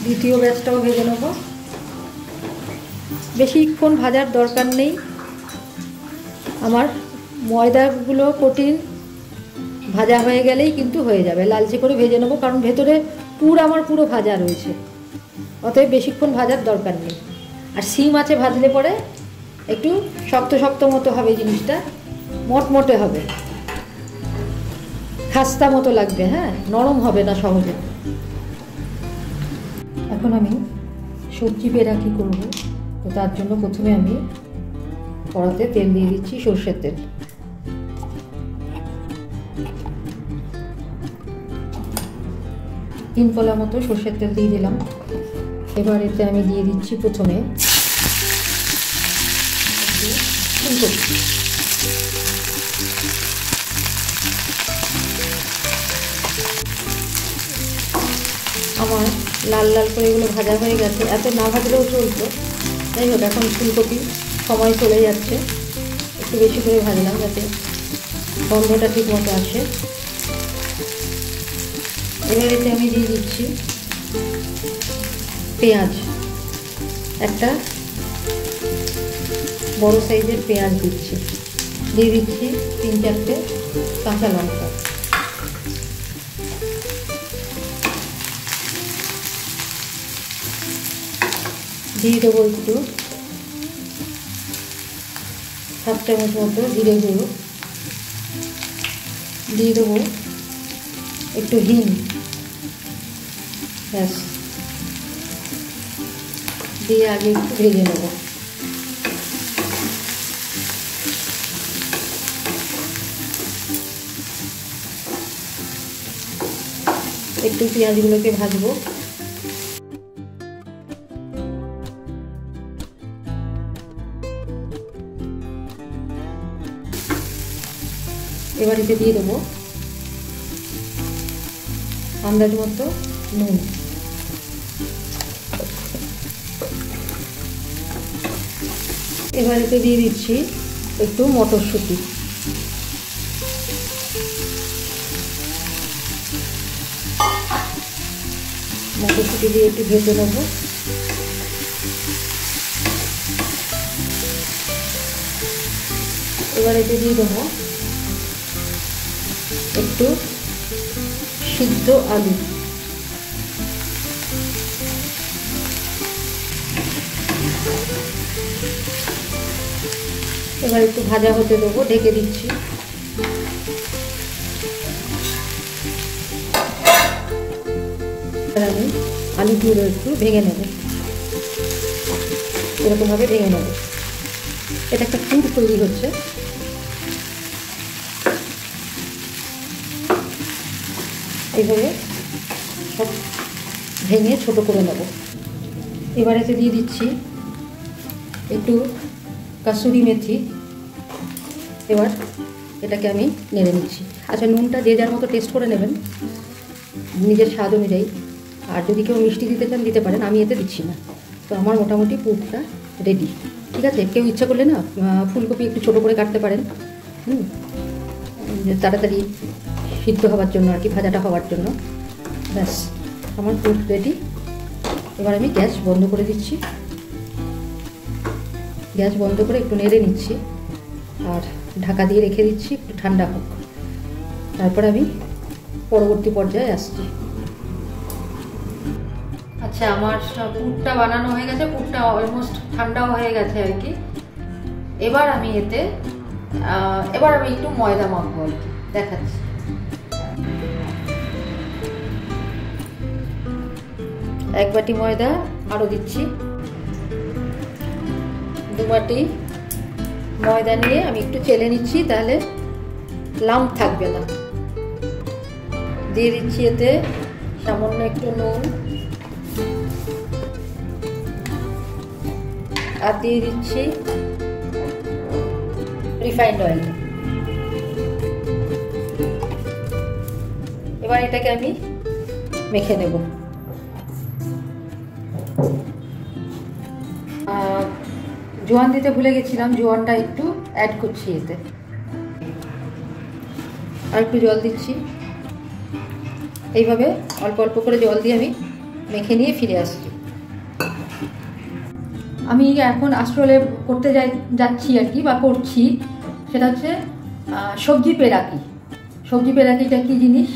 দ্বিতীয় ব্যাচটাও ভেজে নেব। বেশিক্ষণ ভাজার দরকার নেই, আমার ময়দাগুলো কঠিন ভাজা হয়ে গেলেই কিন্তু হয়ে যাবে। লালচে করে ভেজে নেবো, কারণ ভেতরে আমার পুরো ভাজা রয়েছে, অতএব বেশিক্ষণ ভাজার দরকার নেই। আর সিম আছে ভাজলে পরে একটু শক্ত শক্ত মতো হবে, জিনিসটা মটমটে হবে, খাস্তা মতো লাগবে। হ্যাঁ, নরম হবে না সহজে। এখন আমি সবজি পেড়া কী করবো, তো তার জন্য প্রথমে আমি কড়াতে তেল দিয়ে দিচ্ছি, সর্ষের তেল। তিন কলা মতো সর্ষের তেল দিয়ে দিলাম। এবার এতে আমি দিয়ে দিচ্ছি প্রথমে ফুলকপি। আমার লাল লাল করে এগুলো ভাজা হয়ে গেছে, এত না ভাজলেও চলতো। যাই হোক, এখন ফুলকপি সময় চলে যাচ্ছে, একটু বেশি করে ভাজলাম যাতে গন্ধটা ঠিক মতো আসে। এবার এতে আমি দিয়ে দিচ্ছি পেঁয়াজ, একটা বড় সাইজের পেঁয়াজ দিচ্ছি, দিয়ে দিচ্ছি 3-4টে কাঁচা লঙ্কা, দিয়ে দেবো একটু 7 চামচ মতো জিরে গুঁড়ো, দিয়ে দেবো একটু হিং, ব্যাস, দিয়ে আগে একটু ভেজে নেব। একটু পেঁয়াজগুলোকে ভাজবো। এবার এতে দিয়ে দেবো আন্দাজ মতো নুন, এবার এতে দিয়ে দিচ্ছি একটু মটরশুঁটি, মটরশুঁটি দিয়ে একটু ভেজে নেবো। এবার এতে দিয়ে দেবো একটু সিদ্ধ আলু, এবার একটু ভাজা হতে দেবো, ঢেকে দিচ্ছি। এবার আমি আলুগুলো একটু ভেঙে নেব, এরকমভাবে ভেঙে নেব। এটা একটা পুর তৈরি হচ্ছে। এইভাবে সব ভেঙে ছোট করে নেব। এবার এতে দিয়ে দিচ্ছি একটু কাসুরি মেথি। এবার এটাকে আমি নেড়ে নিচ্ছি। আচ্ছা, নুনটা যে যার মতো টেস্ট করে নেবেন, নিজের স্বাদ অনুযায়ী। আর যদি কেউ মিষ্টি দিতে চান দিতে পারেন, আমি এতে দিচ্ছি না। তো আমার মোটামুটি পুরটা রেডি। ঠিক আছে, কেউ ইচ্ছা করলে না ফুলকপি একটু ছোটো করে কাটতে পারেন, তাড়াতাড়ি সিদ্ধ হওয়ার জন্য আর কি, ভাজাটা হওয়ার জন্য। ব্যাস, আমার পুর রেডি। এবার আমি গ্যাস বন্ধ করে দিচ্ছি। গ্যাস বন্ধ করে একটু নেড়ে নিচ্ছি আর ঢাকা দিয়ে রেখে দিচ্ছি একটু ঠান্ডা হোক। তারপর আমি পরবর্তী পর্যায়ে আসছি। আচ্ছা, আমার পুরটা বানানো হয়ে গেছে, পুরটা অলমোস্ট ঠান্ডাও হয়ে গেছে আর কি। এবার আমি এতে একটু ময়দা মাখবো আর কি, দেখাচ্ছি। এক বাটি ময়দা আরও দিচ্ছি, 2 বাটি ময়দা নিয়ে আমি একটু চেলে নিচ্ছি, তাহলে লাম্প থাকবে না। দিয়ে দিচ্ছি এতে সামান্য একটু নুন, আর দিয়ে দিচ্ছি রিফাইন্ড অয়েল। এবার এটাকে আমি মেখে নেব। জোয়ান দিতে ভুলে গেছিলাম, জোয়ানটা একটু অ্যাড করছি এতে। আর একটু জল দিচ্ছি। এইভাবে অল্প অল্প করে জল দিয়ে আমি মেখে নিয়ে ফিরে আসছি। আমি এখন আসলে করতে যাচ্ছি আর কি, বা করছি, সেটা হচ্ছে সবজি পেরাকি। সবজি পেরাকিটা কী জিনিস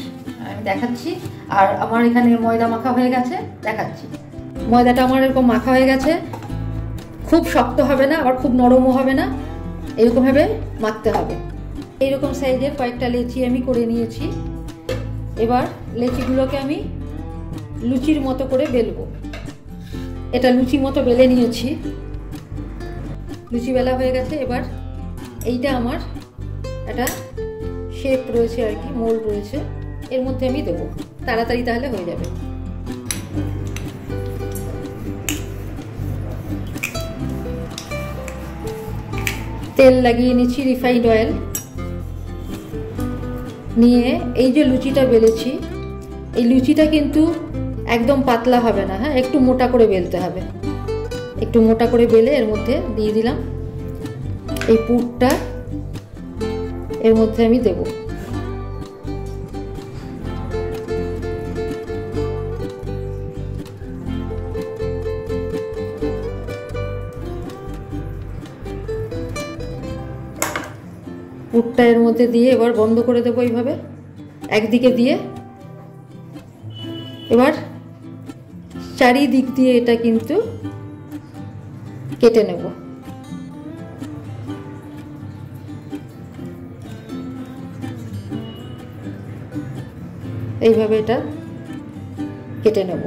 আমি দেখাচ্ছি। আর আমার এখানে ময়দা মাখা হয়ে গেছে, দেখাচ্ছি। ময়দাটা আমার এরকম মাখা হয়ে গেছে, খুব শক্ত হবে না আবার খুব নরমও হবে না, এরকমভাবে মাখতে হবে। এইরকম সাইজের কয়েকটা লেচি আমি করে নিয়েছি। এবার লেচিগুলোকে আমি লুচির মতো করে বেলবো। এটা লুচি মতো বেলে নিয়েছি, লুচি বেলা হয়ে গেছে। এবার এইটা আমার একটা শেপ রয়েছে আর কি, মোল্ড রয়েছে, এর মধ্যে আমি দেবো, তাড়াতাড়ি তাহলে হয়ে যাবে। তেল লাগিয়ে নিচ্ছি, রিফাইন্ড অয়েল নিয়ে এই যে লুচিটা বেলেছি, এই লুচিটা কিন্তু একদম পাতলা হবে না, হ্যাঁ, একটু মোটা করে বেলতে হবে। একটু মোটা করে বেলে এর মধ্যে দিয়ে দিলাম। এই পুরটা এর মধ্যে আমি দেব। পুরটা এর মধ্যে দিয়ে এবার বন্ধ করে দেবো এইভাবে একদিকে দিয়ে। এবার চারিদিক দিয়ে এটা কিন্তু কেটে নেব। এইভাবে এটা কেটে নেব।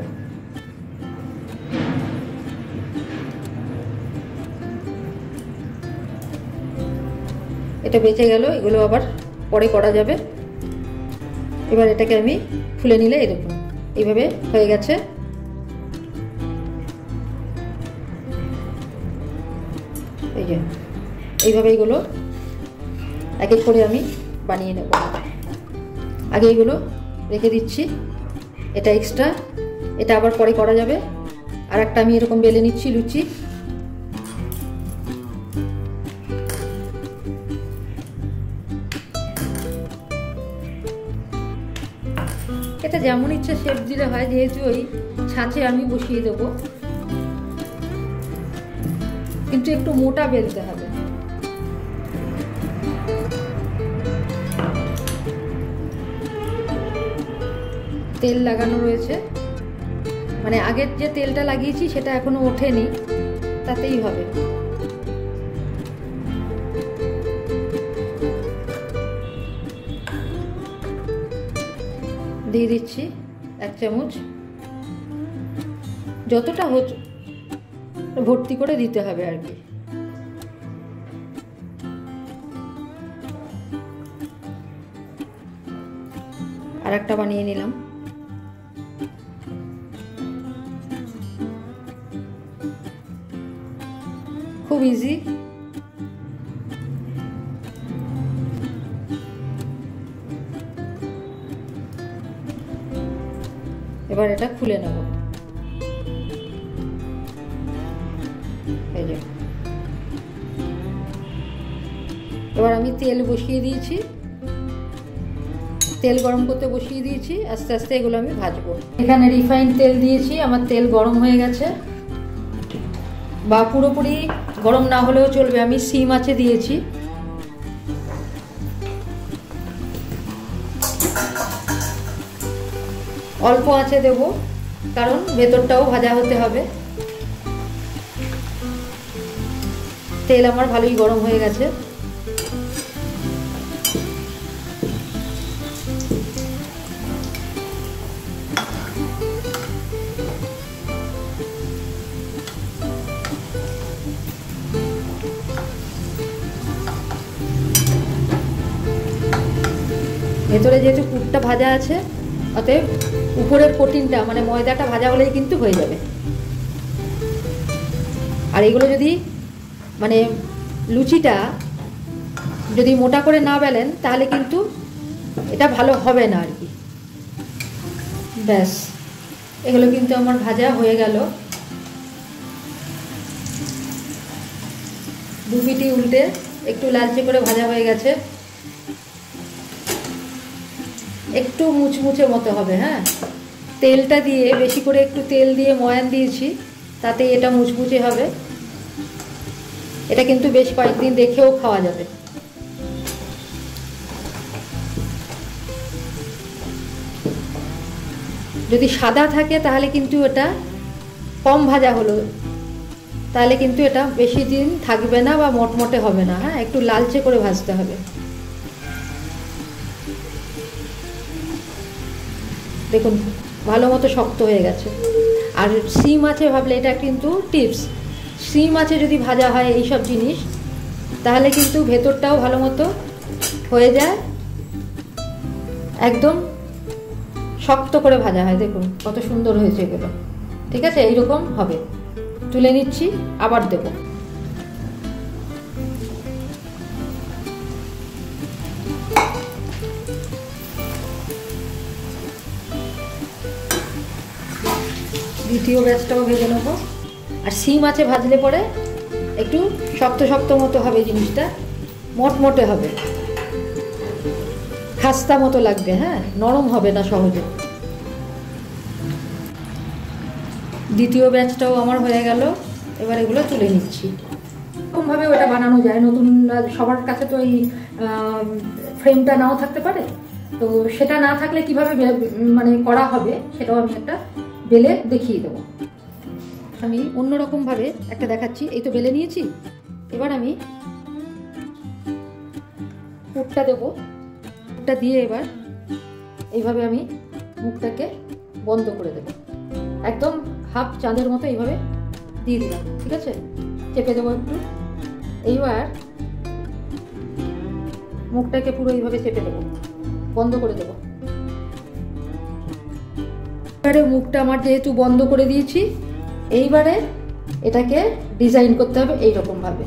এটা বেঁচে গেল, এগুলো আবার পরে করা যাবে। এবার এটাকে আমি ফুলে নিলে এরকম এইভাবে হয়ে গেছে। এই যে এইভাবে এগুলো এক এক করে আমি বানিয়ে নেব। আগে এগুলো রেখে দিচ্ছি, এটা এক্সট্রা, এটা আবার পরে করা যাবে। আর একটা আমি এরকম বেলে নিচ্ছি লুচি। এটা যেমন ইচ্ছা শেপ দিলে হয়, যেহেতু ওই ছাঁচে আমি বসিয়ে দেব, কিন্তু একটু মোটা বেলতে হবে। তেল লাগানো রয়েছে, মানে আগের যে তেলটা লাগিয়েছি সেটা এখনো ওঠেনি, তাতেই হবে। দিয়ে দিচ্ছি 1 চামচ, যতটা ভর্তি করে দিতে হবে আর কি। আর একটা বানিয়ে নিলাম। খুব ইজি। এবার এটা খুলে নেব। এই যে এবার আমি তেল বসিয়ে দিয়েছি, তেল গরম করতে বসিয়ে দিয়েছি, আস্তে আস্তে এগুলো আমি ভাজবো। এখানে রিফাইন্ড তেল দিয়েছি, আমার তেল গরম হয়ে গেছে, বা পুরোপুরি গরম না হলেও চলবে, আমি সিম আঁচে দিয়েছি। অল্প আঁচে দেব, কারণ ভেতরটাও ভাজা হতে হবে। তেল আমার ভালোই গরম হয়ে গেছে। ভেতরে যেহেতু পুরটা ভাজা আছে, অতএব উপরের কোটিংটা মানে ময়দাটা ভাজা হলেই কিন্তু হয়ে যাবে। আর এগুলো যদি মানে লুচিটা যদি মোটা করে না বেলেন তাহলে কিন্তু এটা ভালো হবে না আর কি। ব্যাস, এগুলো কিন্তু আমার ভাজা হয়ে গেল। দু পিটি উল্টে একটু লালচে করে ভাজা হয়ে গেছে, একটু মুচমুচে মতো হবে। হ্যাঁ, তেলটা দিয়ে বেশি করে একটু তেল দিয়ে ময়ান দিয়েছি, তাতে এটা মুচমুচে হবে। এটা কিন্তু বেশ কয়েকদিন রেখেও খাওয়া যাবে। যদি সাদা থাকে তাহলে কিন্তু এটা কম ভাজা হলো, তাহলে কিন্তু এটা বেশি দিন থাকবে না বা মটমটে হবে না। হ্যাঁ, একটু লালচে করে ভাজতে হবে। দেখুন ভালো মতো শক্ত হয়ে গেছে। আর শিম মাছে ভাবলে, এটা কিন্তু টিপস, শিম মাছে যদি ভাজা হয় এইসব জিনিস, তাহলে কিন্তু ভেতরটাও ভালো মতো হয়ে যায়, একদম শক্ত করে ভাজা হয়। দেখুন কত সুন্দর হয়েছে এগুলো। ঠিক আছে, এইরকম হবে। তুলে নিচ্ছি, আবার দেব। দ্বিতীয় ব্যাচটাও ভেজে নেব। আর শিম মাছে ভাজলে পরে একটু শক্ত শক্ত মতো হবে জিনিসটা, মটমটে হবে, খাস্তা মতো লাগবে। হ্যাঁ, নরম হবে না সহজে। দ্বিতীয় ব্যাচটাও আমার হয়ে গেল। এবার এগুলো তুলে নিচ্ছি। এরকমভাবে ওটা বানানো যায়। নতুন সবার কাছে তো এই ফ্রেমটা নাও থাকতে পারে, তো সেটা না থাকলে কিভাবে মানে করা হবে সেটাও আমি একটা বেলে দেখিয়ে দেবো। আমি অন্যরকমভাবে একটা দেখাচ্ছি। এই তো বেলে নিয়েছি। এবার আমি পুরটা দেবো। পুরটা দিয়ে এবার এইভাবে আমি মুখটাকে বন্ধ করে দেবো, একদম হাফ চাঁদের মতো এইভাবে দিয়ে দিলাম। ঠিক আছে, চেপে দেবো একটু। এইবার মুখটাকে পুরো এইভাবে চেপে দেবো, বন্ধ করে দেবো। এবারে মুখটা আমার যেহেতু বন্ধ করে দিয়েছি, এইবারে এটাকে ডিজাইন করতে হবে এইরকম ভাবে।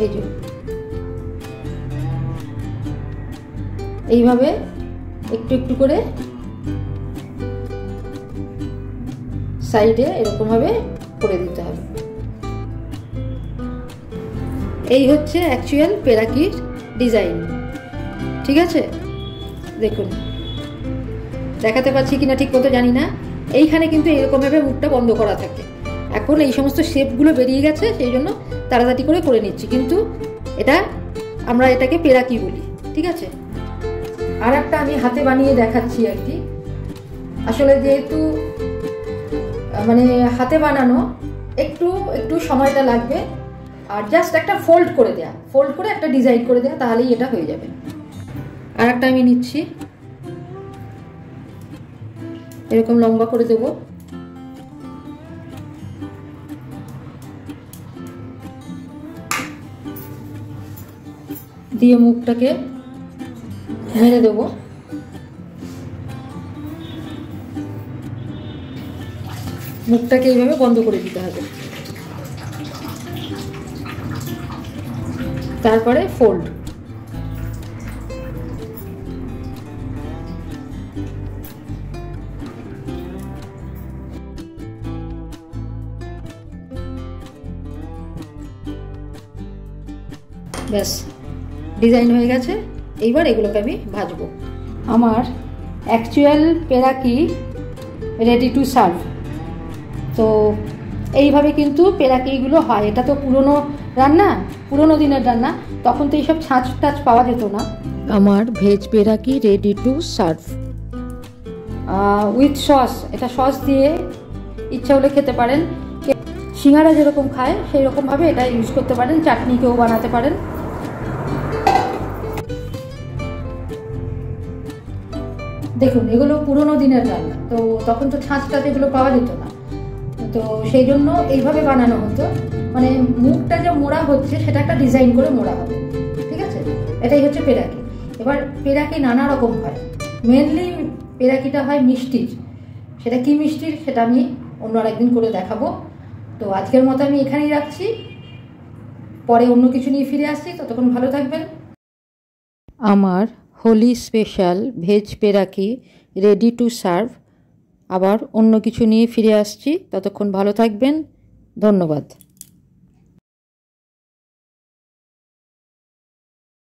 এই যে এইভাবে একটু একটু করে সাইডে এরকম ভাবে করে দিতে হবে। এই হচ্ছে অ্যাকচুয়াল পেরাকির ডিজাইন। ঠিক আছে, দেখুন দেখাতে পাচ্ছি কিনা ঠিক মতো জানি না। এইখানে কিন্তু এরকম ভাবে মুখটা বন্ধ করা থাকে। এখন এই সমস্ত শেপগুলো বেরিয়ে গেছে, সেই জন্য তাড়াতাড়ি করে নিচ্ছি, কিন্তু এটা আমরা এটাকে পেরাকি বলি। ঠিক আছে, আর একটা আমি হাতে বানিয়ে দেখাচ্ছি আর কি। আসলে যেহেতু মানে হাতে বানানো, একটু একটু সময়টা লাগবে। আর জাস্ট একটা ফোল্ড করে দেয়া, ফোল্ড করে একটা ডিজাইন করে দেয়া, তাহলেই এটা হয়ে যাবে। আর একটা আমি নিচ্ছি, এরকম লম্বা করে দেব। দিয়ে মুখটাকে মেরে দেব। মুখটাকে এইভাবে বন্ধ করে দিতে হবে। তারপরে ফোল্ড। ব্যাস, ডিজাইন হয়ে গেছে। এইবার এগুলোকে আমি ভাজবো। আমার অ্যাকচুয়াল পেরাকি রেডি টু সার্ভ। তো এইভাবে কিন্তু পেরাকিগুলো হয়। এটা তো পুরনো রান্না, পুরনো দিনের রান্না, তখন তো এইসব ছাঁচ টাচ পাওয়া যেত না। আমার veg peraki ready to serve with sauce. এটা সস দিয়ে ইচ্ছা হলে খেতে পারেন। সিঙ্গারা যেরকম খায় সেই রকমভাবে এটা ইউজ করতে পারেন। চাটনিকেও বানাতে পারেন। দেখুন এগুলো পুরনো দিনের রান্না, তো তখন তো ছাঁচ টাচ এগুলো পাওয়া যেত না, তো সেই জন্য এইভাবে বানানো হতো। মানে মুখটা যে মোড়া হচ্ছে সেটা একটা ডিজাইন করে মোড়া হবে। ঠিক আছে, এটাই হচ্ছে পেরাকি। এবার পেরাকি নানা রকম হয়। মেনলি পেরাকিটা হয় মিষ্টির। সেটা কি মিষ্টির সেটা আমি অন্য আরেকদিন করে দেখাবো। তো আজকের মতো আমি এখানেই রাখছি, পরে অন্য কিছু নিয়ে ফিরে আসছি। ততক্ষণ ভালো থাকবেন। আমার Holi special veg peraki ready to serve. আবার অন্য কিছু নিয়ে ফিরে আসছি। ততক্ষণ ভালো থাকবেন। ধন্যবাদ।